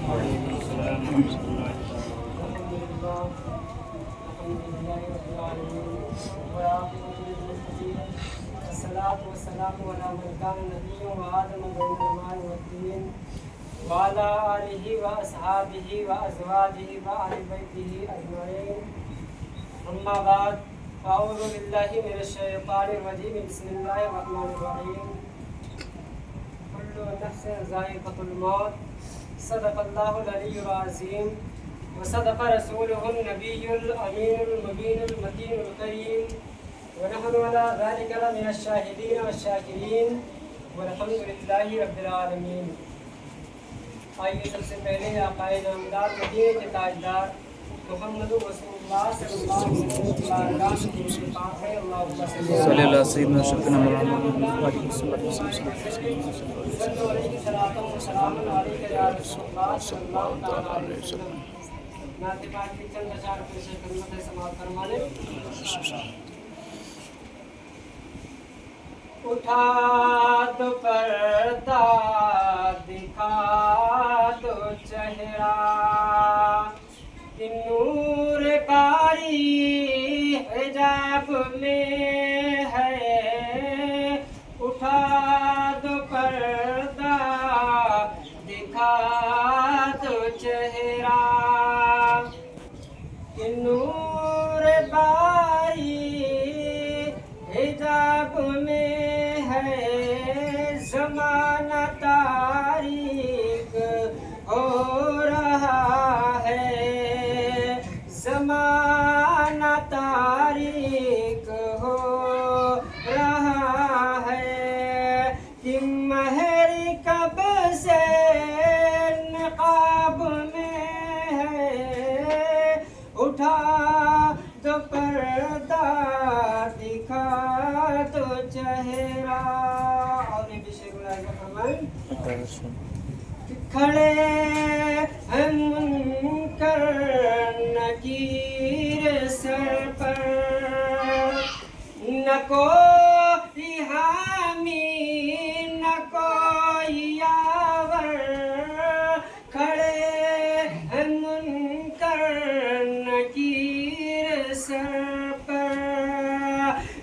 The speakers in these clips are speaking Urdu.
والصلاة والسلام على من كان نبيا وآدم بين الماء والطين وعلى آله وأصحابه وأزواجه وأهل بيته أجمعين. أما بعد، أعوذ بالله من الشيطان الرجيم. بسم الله الرحمن الرحيم. كل نفس ذائقة الموت. صدق الله العلي العظيم وصدق رسوله النبي الأمين المبين المتين الكريم، ونحن على ذلك لمن الشاهدين والشاكرين والحمد لله رب العالمین. آئیے سب سے پہلے آقائے نامدار مدینے کے تاجدار محمد رسول اللہ صلی اللہ علیہ وسلم کی بارگاہ میں درود پاک ہے. اللہم صلی اللہ سیدنا سیدنا محمد علیہ الصلوۃ والسلام علیک یا رسول اللہ صلی اللہ علیہ وسلم. نعت پاک کی چند اشعار پیش خدمت ہے، سماعت فرما لیں. اٹھا دو پردہ، دکھا دو چہرہ، نور باری حجاب میں ہے. اٹھا دو پردہ، دکھا دو چہرہ، نور باری حجاب میں ہے. زمانہ تاریک ہو رہا ہے، زمانہ تاریک ہو رہا ہے. کہ مہر کب سے نقاب میں ہے. اٹھا دو پردہ، دکھا دو چہرہ. اور یہ بھی شیخ اللہ کا فرمان. کھڑے ہیں منکر نکیر سر پر، نہ کوئی حامی نہ کوئی یاور. کھڑے ہیں منکر نکیر سر پر،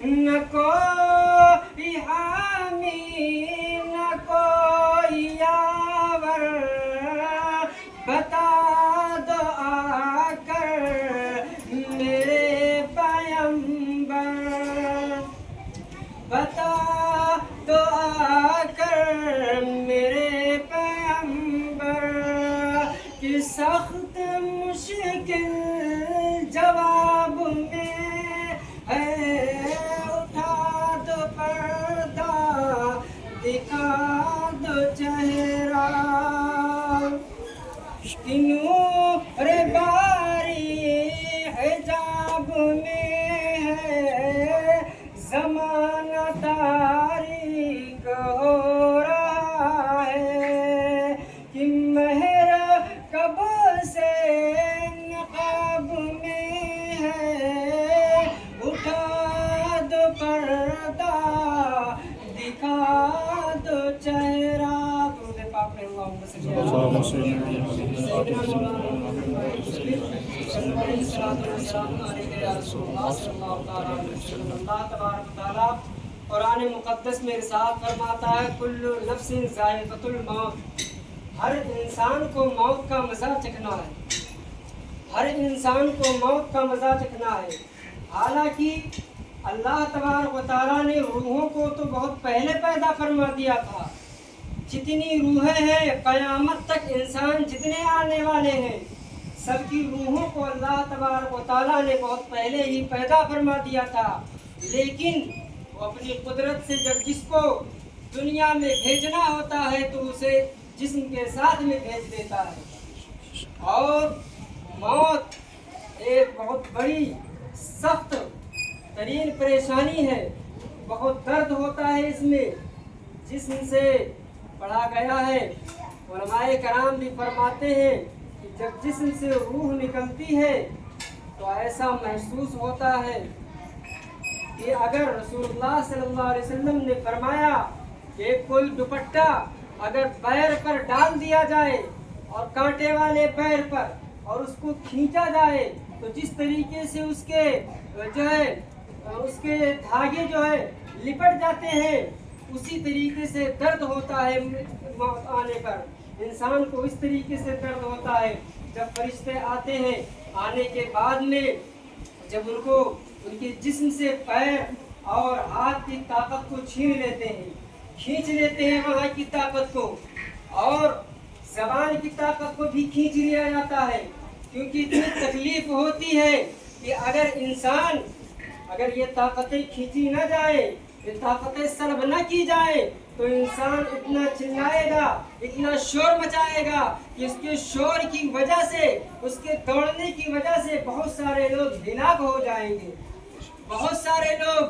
نہ کوئی حامی نہ کوئی یاور. بتا دو آ کر میرے پیمبر، بتا دو آ کر میرے پیمبر، کہ سخت مشکل جواب میں ہے. اٹھا دو پردہ، دکھا دو چہرہ، نور باری حجاب میں ہے. زمانہ تاریک ہو رہا ہے، کہ مہر کب سے نقاب میں ہے. اٹھا دو پردہ، دکھا دو چہرہ. درود پاک پڑھیں. اللہم صلی اللہ اللہ تبارک و تعالیٰ قرآن مقدس میں ارشاد فرماتا ہے، کل نفس ذائقۃ الموت. ہر انسان کو موت کا مزہ چکھنا ہے، ہر انسان کو موت کا مزہ چکھنا ہے. حالانکہ اللہ تبارک و تعالیٰ نے روحوں کو تو بہت پہلے پیدا فرما دیا تھا. جتنی روحیں ہیں قیامت تک انسان جتنے آنے والے ہیں، سب کی روحوں کو اللہ تبارک و تعالیٰ نے بہت پہلے ہی پیدا فرما دیا تھا. لیکن وہ اپنی قدرت سے جب جس کو دنیا میں بھیجنا ہوتا ہے تو اسے جسم کے ساتھ میں بھیج دیتا ہے. اور موت ایک بہت بڑی سخت ترین پریشانی ہے. بہت درد ہوتا ہے اس میں. جسم سے پڑھا گیا ہے، علماء کرام بھی فرماتے ہیں کہ جب جسم سے روح نکلتی ہے تو ایسا محسوس ہوتا ہے کہ اگر رسول اللہ صلی اللہ علیہ وسلم نے فرمایا کہ کوئی دوپٹہ اگر پیر پر ڈال دیا جائے اور کانٹے والے پیر پر اور اس کو کھینچا جائے تو جس طریقے سے اس کے جو ہے اس کے دھاگے جو ہے لپٹ جاتے ہیں اسی طریقے سے درد ہوتا ہے موت آنے پر. انسان کو اس طریقے سے درد ہوتا ہے. جب فرشتے آتے ہیں آنے کے بعد میں جب ان کو ان کے جسم سے پیر اور ہاتھ کی طاقت کو چھین لیتے ہیں, کھینچ لیتے ہیں وہاں کی طاقت کو, اور زبان کی طاقت کو بھی کھینچ لیا جاتا ہے, کیونکہ اتنی تکلیف ہوتی ہے کہ اگر یہ طاقتیں کھینچی نہ جائے, یہ طاقتیں سلب نہ کی جائے تو انسان اتنا چلائے گا, اتنا شور مچائے گا کہ اس کے شور کی وجہ سے, اس کے دوڑنے کی وجہ سے بہت سارے لوگ ہلاک ہو جائیں گے, بہت سارے لوگ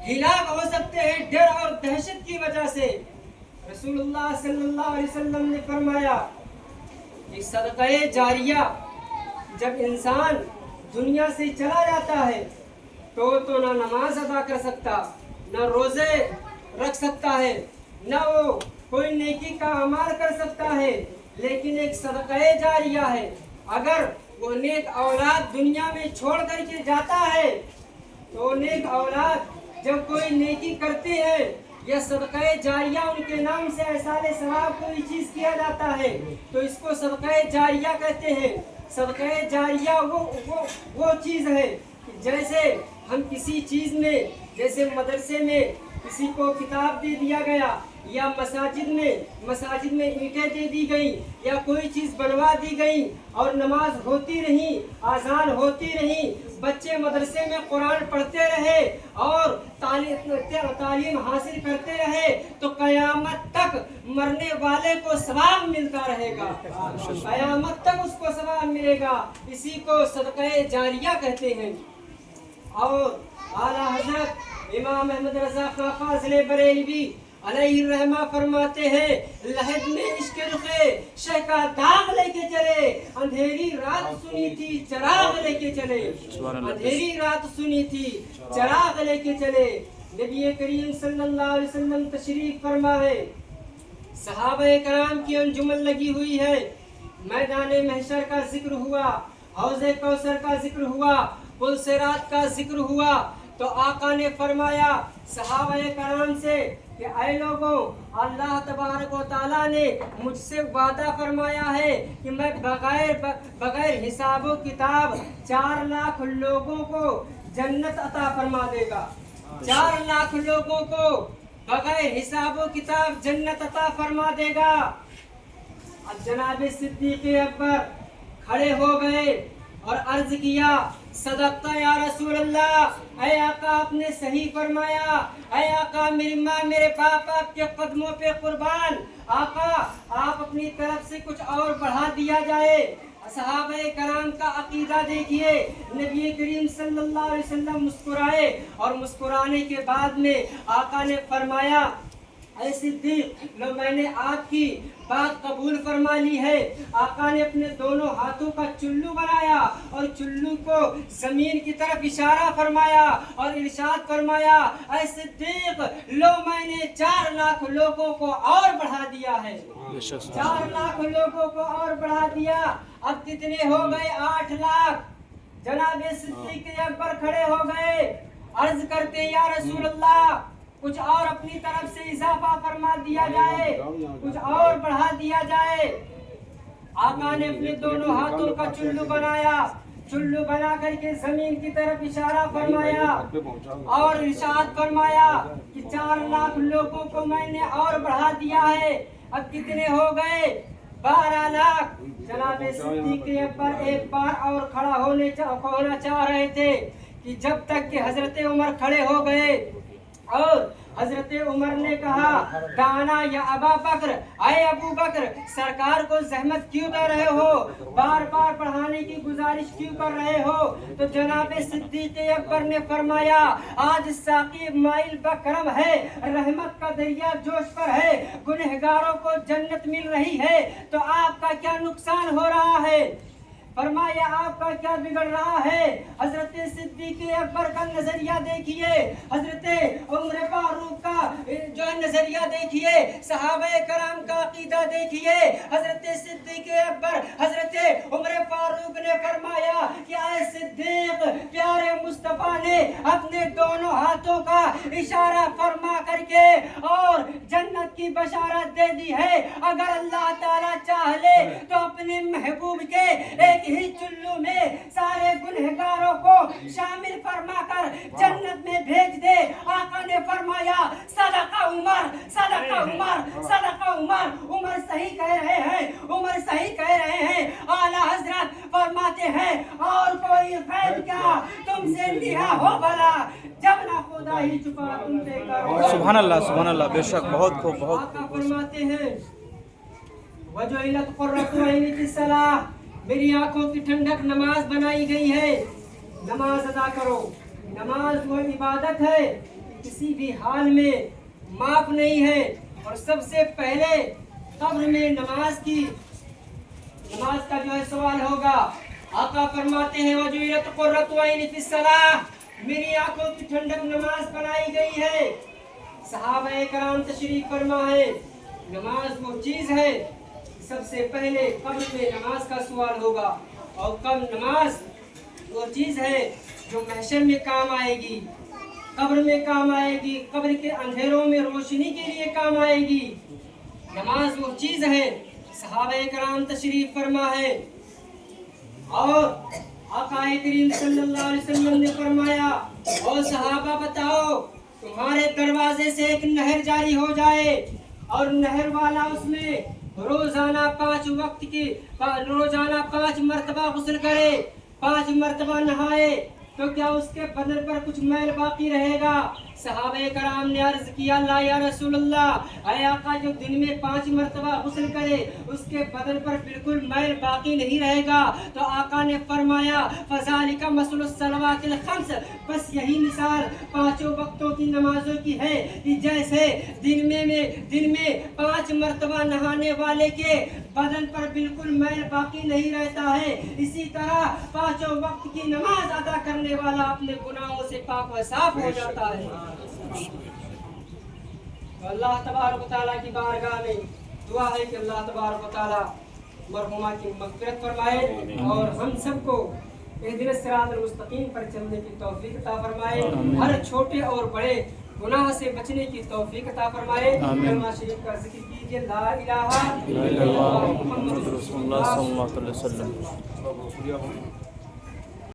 ہلاک ہو سکتے ہیں ڈر اور دہشت کی وجہ سے. رسول اللہ صلی اللہ علیہ وسلم نے فرمایا کہ صدقہ جاریہ جب انسان دنیا سے چلا جاتا ہے تو نہ نماز ادا کر سکتا, نہ روزے رکھ سکتا ہے, نہ وہ کوئی نیکی کا عمل کر سکتا ہے, لیکن ایک صدقہ جاریہ ہے. اگر وہ نیک اولاد دنیا میں چھوڑ کر کے جاتا ہے تو نیک اولاد جب کوئی نیکی کرتے ہیں یا صدقہ جاریہ ان کے نام سے احصال ثواب کوئی چیز کیا جاتا ہے تو اس کو صدقہ جاریہ کہتے ہیں. صدقہ جاریہ وہ چیز ہے جیسے ہم کسی چیز میں, جیسے مدرسے میں کسی کو کتاب دے دیا گیا, یا مساجد میں اینٹیں دے دی گئی, یا کوئی چیز بنوا دی گئی اور نماز ہوتی رہی, اذان ہوتی رہی, بچے مدرسے میں قرآن پڑھتے رہے اور تعلیم حاصل کرتے رہے تو قیامت تک مرنے والے کو ثواب ملتا رہے گا, قیامت تک اس کو ثواب ملے گا. اسی کو صدقہ جاریہ کہتے ہیں. اور اعلیٰ حضرت امام احمد رضا خان فاضل بریلوی علیہ الرحمہ فرماتے ہیں لحد میں عشق رخے شہ کا داغ لے کے چلے, اندھیری رات سنی تھی چراغ لے کے چلے, اندھیری رات سنی تھی چراغ لے کے چلے. نبی کریم صلی اللہ علیہ وسلم تشریف فرما ہے, صحابہ کرام کی انجمن لگی ہوئی ہے, میدان محشر کا ذکر ہوا, حوض کوثر کا ذکر ہوا, پل صراط کا ذکر ہوا, تو آقا نے فرمایا صحابہ کرام سے کہ اے لوگوں, اللہ تبارک و تعالیٰ نے مجھ سے وعدہ فرمایا ہے کہ میں بغیر حساب و کتاب 4 لاکھ لوگوں کو جنت عطا فرما دے گا. 4 لاکھ لوگوں کو بغیر حساب و کتاب جنت عطا فرما دے گا. اب جناب صدیق اکبر کھڑے ہو گئے اور عرض کیا صدقہ یا رسول اللہ, اے آقا آپ نے صحیح فرمایا, اے آقا میری ماں میرے باپ آپ کے قدموں پہ قربان, آقا آپ اپنی طرف سے کچھ اور بڑھا دیا جائے. صحابہ کرام کا عقیدہ دیکھیے, نبی کریم صلی اللہ علیہ وسلم مسکرائے اور مسکرانے کے بعد میں آقا نے فرمایا اے صدیق لو میں نے آپ کی بات قبول فرما لی ہے. آقا نے اپنے دونوں ہاتھوں کا چلو بنایا اور چلو کو زمین کی طرف اشارہ فرمایا اور ارشاد فرمایا اے صدیق لو میں نے 4 لاکھ لوگوں کو اور بڑھا دیا ہے, 4 لاکھ لوگوں کو اور بڑھا دیا. اب کتنے ہو گئے؟ 8 لاکھ. جناب صدیق اکبر کھڑے ہو گئے, عرض کرتے یا رسول اللہ کچھ اور اپنی طرف سے اضافہ فرما دیا جائے, کچھ اور بڑھا دیا جائے. آقا نے اپنے دونوں ہاتھوں کا چلو بنایا, چلو بنا کر کے زمین کی طرف اشارہ فرمایا اور ارشاد فرمایا کہ 4 لاکھ لوگوں کو میں نے اور بڑھا دیا ہے. اب کتنے ہو گئے؟ 12 لاکھ. جناب صدیق اکبر ایک بار اور کھڑا ہونا چاہ رہے تھے کہ جب تک کہ حضرت عمر کھڑے ہو گئے اور حضرت عمر نے کہا دانا یا ابا بکر, اے ابو بکر سرکار کو زحمت کیوں دے رہے ہو, بار بار بڑھانے کی گزارش کیوں کر رہے ہو؟ تو جناب صدیق اکبر نے فرمایا آج ساقی مائل بکرم ہے, رحمت کا دریا جوش پر ہے, گنہگاروں کو جنت مل رہی ہے تو آپ کا کیا نقصان ہو رہا ہے؟ فرمایا آپ کا کیا بگڑ رہا ہے؟ حضرت صدیق اکبر کا نظریہ دیکھیے, حضرت عمر فاروق کا جو نظریہ دیکھیے, صحابہ کرام کا عقیدہ دیکھیے. حضرت صدیق اکبر کہ اے صدیق پیارے مصطفیٰ نے اپنے دونوں ہاتھوں کا اشارہ فرما کر کے اور جنت کی بشارت دے دی ہے. اگر اللہ تعالیٰ چاہ لے تو اپنے محبوب کے ایک ہی چلو میں سارے گنہگاروں کو شامل فرما کر جنت میں بھیج دے. آقا نے فرمایا صدقہ عمر، صدقہ عمر، صدقہ عمر. عمر صحیح کہہ رہے ہیں، عمر صحیح کہہ رہے ہیں. اعلیٰ حضرت فرماتے ہیں اور کوئی غیب کیا تم سے نہا ہو بھلا جب نہ خدا ہی چھپا تم سے کرو. سبحان اللہ، سبحان اللہ، بے شک بہت خوب، بہت آقا فرماتے ہیں وجعلت قرۃ عینی فی الصلاۃ، میری آنکھوں کی ٹھنڈک نماز بنائی گئی ہے. نماز ادا کرو. نماز وہ عبادت ہے کسی بھی حال میں معاف نہیں ہے. اور سب سے پہلے قبر میں نماز کا جو ہے سوال ہوگا. آقا فرماتے ہیں وجعلت قرۃ عینی فی الصلاۃ، میری آنکھوں کی ٹھنڈک نماز بنائی گئی ہے. صحابہ کرام تشریف فرما ہے. نماز وہ چیز ہے سب سے پہلے قبر میں نماز کا سوال ہوگا. اور نماز وہ چیز ہے جو محشر میں کام آئے گی، قبر میں کام آئے گی، قبر کے اندھیروں میں روشنی کے لیے کام آئے گی. نماز وہ چیز ہے. صحابہ کرام تشریف فرما ہے اور آقا کریم صلی اللہ علیہ وسلم نے فرمایا اور صحابہ بتاؤ تمہارے دروازے سے ایک نہر جاری ہو جائے اور نہر والا اس میں روزانہ 5 مرتبہ غسل کرے، 5 مرتبہ نہائے تو کیا اس کے بدن پر کچھ میل باقی رہے گا؟ صحابہ کرام نے عرض کیا لا یا رسول اللہ، اے آقا جو دن میں 5 مرتبہ غسل کرے اس کے بدن پر بالکل میل باقی نہیں رہے گا. تو آقا نے فرمایا فذالک مثل الصلوات الخمس، بس یہی مثال 5 وقتوں کی نمازوں کی ہے کہ جیسے دن میں 5 مرتبہ نہانے والے کے بدن پر بالکل میل باقی نہیں رہتا ہے، اسی طرح 5 وقت کی نماز ادا کرنے والا اپنے گناہوں سے پاک و صاف ہو جاتا ہے. تو اللہ تبارک و تعالیٰ کی بارگاہ میں دعا ہے کہ اللہ تبارک و تعالیٰ مرحومہ کی مغفرت فرمائے اور ہم سب کو اہدنا الصراط المستقیم پر چلنے کی توفیق عطا فرمائے. ہر چھوٹے اور بڑے گناہ سے بچنے کی توفیق عطا فرمائے. کلمہ شریف کا ذکر کیجیے لا الہ الا اللہ محمد رسول اللہ صلی اللہ علیہ وسلم.